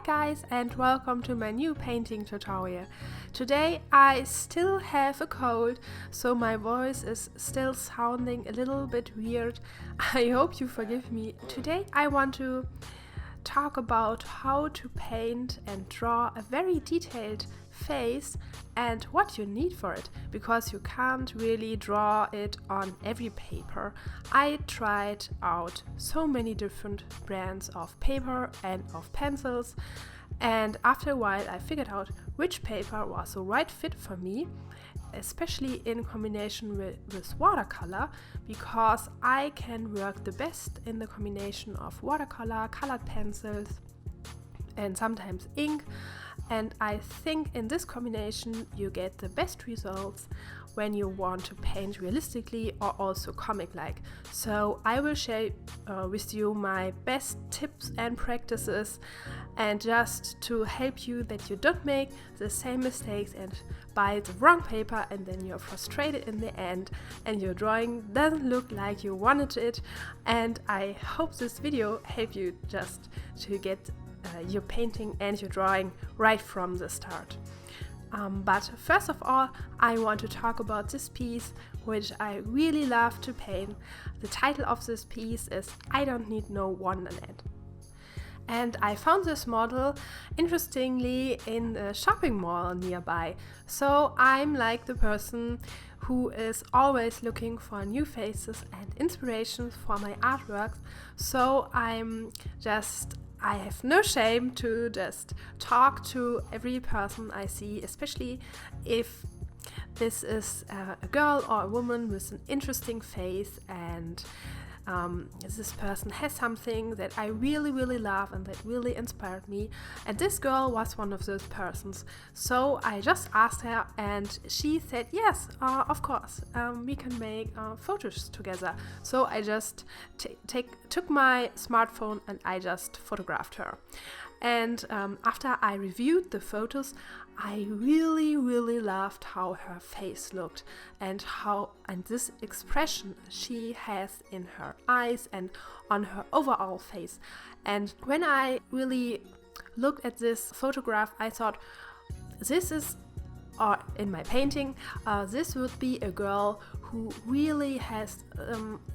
guys, and welcome to my new painting tutorial. Today I still have a cold, so my voice is still sounding a little bit weird. I hope you forgive me. Today I want to talk about how to paint and draw a very detailed face and what you need for it, because you can't really draw it on every paper. I tried out so many different brands of paper and of pencils, and after a while I figured out which paper was the right fit for me, especially in combination with watercolor, because I can work the best in the combination of watercolor, colored pencils and sometimes ink. And I think in this combination you get the best results when you want to paint realistically or also comic-like. So I will share with you my best tips and practices, and just to help you that you don't make the same mistakes and buy the wrong paper and then you're frustrated in the end and your drawing doesn't look like you wanted it. And I hope this video helps you just to get your painting and your drawing right from the start. But first of all, I want to talk about this piece, which I really love to paint. The title of this piece is I Don't Need No Wonderland. And I found this model, interestingly, in a shopping mall nearby. So I'm like the person who is always looking for new faces and inspirations for my artworks. So I have no shame to just talk to every person I see, especially if this is a girl or a woman with an interesting face, and this person has something that I really love and that really inspired me. And this girl was one of those persons. So I just asked her and she said, yes, of course, we can make photos together. So I just took my smartphone and I just photographed her. And after I reviewed the photos, I really loved how her face looked and this expression she has in her eyes and on her overall face. And when I really looked at this photograph, I thought, in my painting, this would be a girl who really has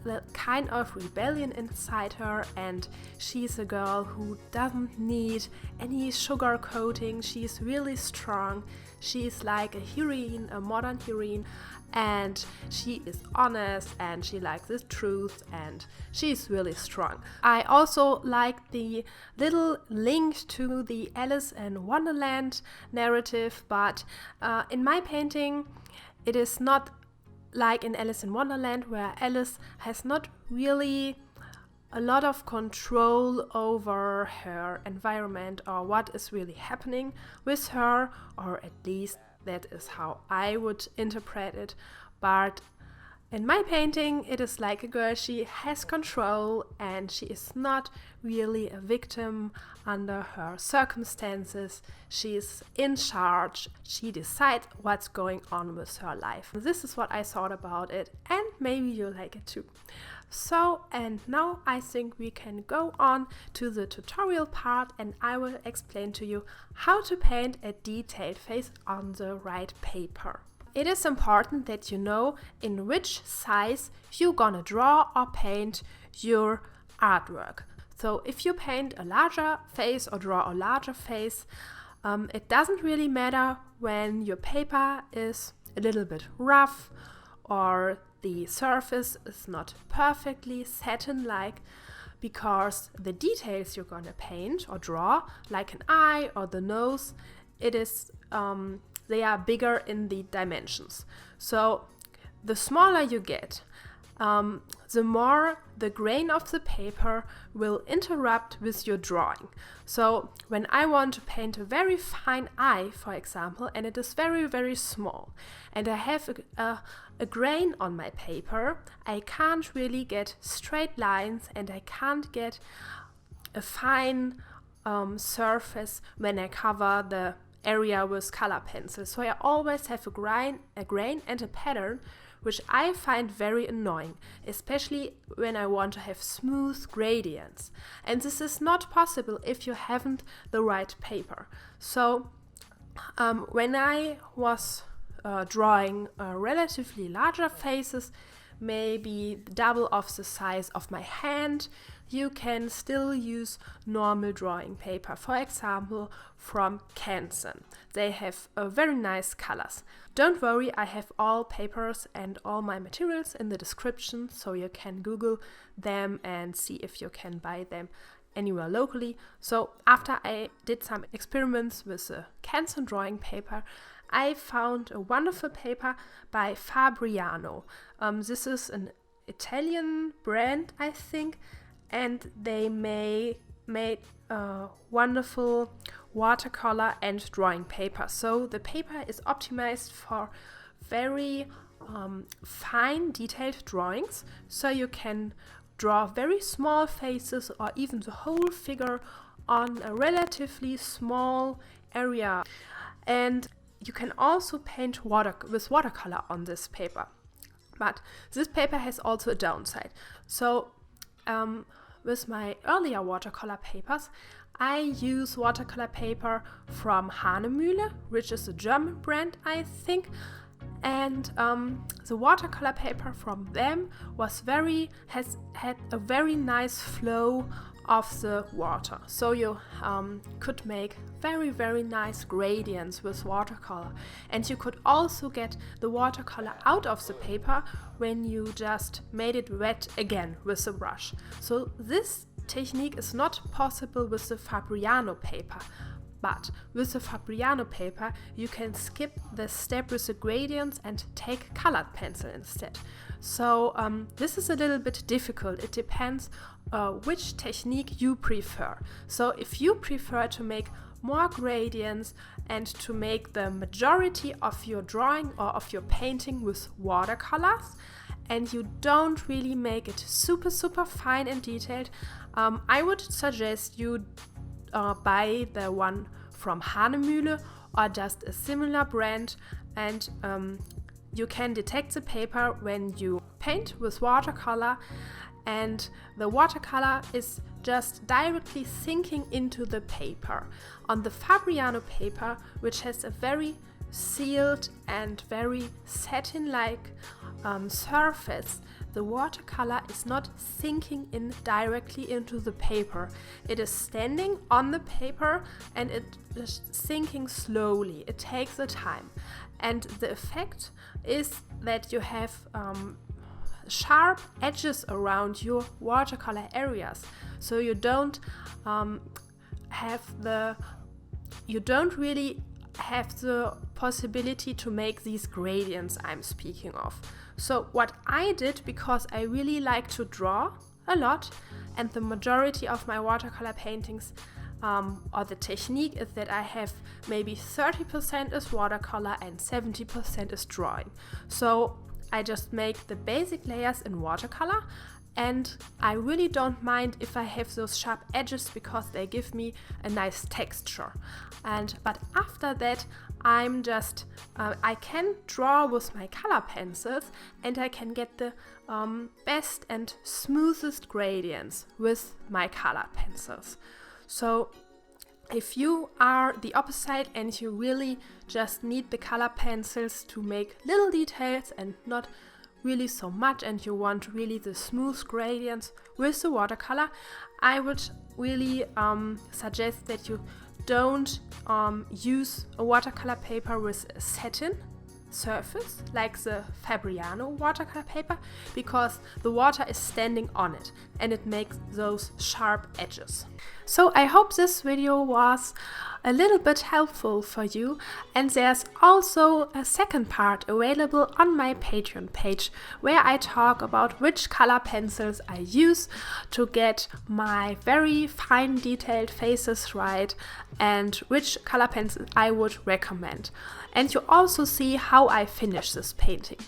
the kind of rebellion inside her, and she's a girl who doesn't need any sugar coating. She's really strong. She's like a heroine, a modern heroine, and she is honest and she likes the truth and she's really strong. I also like the little link to the Alice in Wonderland narrative, but in my painting it is not like in Alice in Wonderland, where Alice has not really a lot of control over her environment or what is really happening with her, or at least that is how I would interpret it. But in my painting, it is like a girl, she has control and she is not really a victim under her circumstances. She is in charge. She decides what's going on with her life. This is what I thought about it, and maybe you like it too. So, and now I think we can go on to the tutorial part, and I will explain to you how to paint a detailed face on the right paper. It is important that you know in which size you're gonna draw or paint your artwork. So if you paint a larger face or draw a larger face, it doesn't really matter when your paper is a little bit rough or the surface is not perfectly satin-like, because the details you're gonna paint or draw, like an eye or the nose, they are bigger in the dimensions. So the smaller you get, the more the grain of the paper will interrupt with your drawing. So when I want to paint a very fine eye, for example, and it is very small, and I have a grain on my paper, I can't really get straight lines and I can't get a fine surface when I cover the area with color pencils. So I always have a grain and a pattern, which I find very annoying, especially when I want to have smooth gradients. And this is not possible if you haven't the right paper. So when I was drawing relatively larger faces, maybe double of the size of my hand, you can still use normal drawing paper, for example from CANSON. They have very nice colors. Don't worry, I have all papers and all my materials in the description, so you can Google them and see if you can buy them anywhere locally. So after I did some experiments with the CANSON drawing paper, I found a wonderful paper by Fabriano. This is an Italian brand, I think, and they made wonderful watercolor and drawing paper. So the paper is optimized for very fine detailed drawings, so you can draw very small faces or even the whole figure on a relatively small area. And you can also paint with watercolor on this paper. But this paper has also a downside. So with my earlier watercolor papers, I use watercolor paper from Hanemühle, which is a German brand, I think. And the watercolor paper from them had a very nice flow of the water. So you could make very nice gradients with watercolor. And you could also get the watercolor out of the paper when you just made it wet again with the brush. So this technique is not possible with the Fabriano paper. But with the Fabriano paper, you can skip the step with the gradients and take colored pencil instead. So this is a little bit difficult. It depends which technique you prefer. So if you prefer to make more gradients and to make the majority of your drawing or of your painting with watercolors, and you don't really make it super fine and detailed, I would suggest you buy the one from Hanemühle or just a similar brand, and you can detect the paper when you paint with watercolor, and the watercolor is just directly sinking into the paper. On the Fabriano paper, which has a very sealed and very satin-like surface, the watercolor is not sinking in directly into the paper. It is standing on the paper and it is sinking slowly. It takes a time. And the effect is that you have sharp edges around your watercolor areas. So you don't really have the possibility to make these gradients I'm speaking of. So what I did, because I really like to draw a lot, and the majority of my watercolor paintings or the technique is that I have maybe 30% is watercolor and 70% is drawing. So I just make the basic layers in watercolor, and I really don't mind if I have those sharp edges because they give me a nice texture. But after that, I'm just I can draw with my color pencils, and I can get the best and smoothest gradients with my color pencils. So if you are the opposite and you really just need the color pencils to make little details and not really so much, and you want really the smooth gradients with the watercolor, I would really suggest that you don't use a watercolor paper with a satin surface like the Fabriano watercolor paper, because the water is standing on it and it makes those sharp edges. So I hope this video was a little bit helpful for you, and there's also a second part available on my Patreon page where I talk about which color pencils I use to get my very fine detailed faces right and which color pencil I would recommend. And you also see how I finish this painting.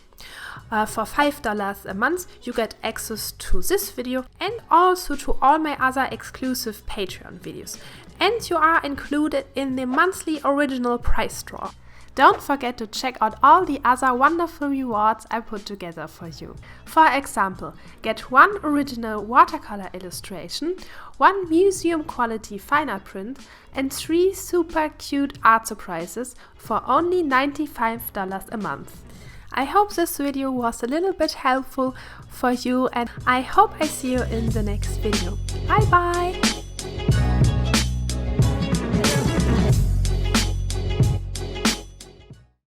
For $5 a month, you get access to this video and also to all my other exclusive Patreon videos. and you are included in the monthly original prize draw. Don't forget to check out all the other wonderful rewards I put together for you. For example, get 1 original watercolor illustration, 1 museum quality fine art print, and 3 super cute art surprises for only $95 a month. I hope this video was a little bit helpful for you, and I hope I see you in the next video. Bye bye!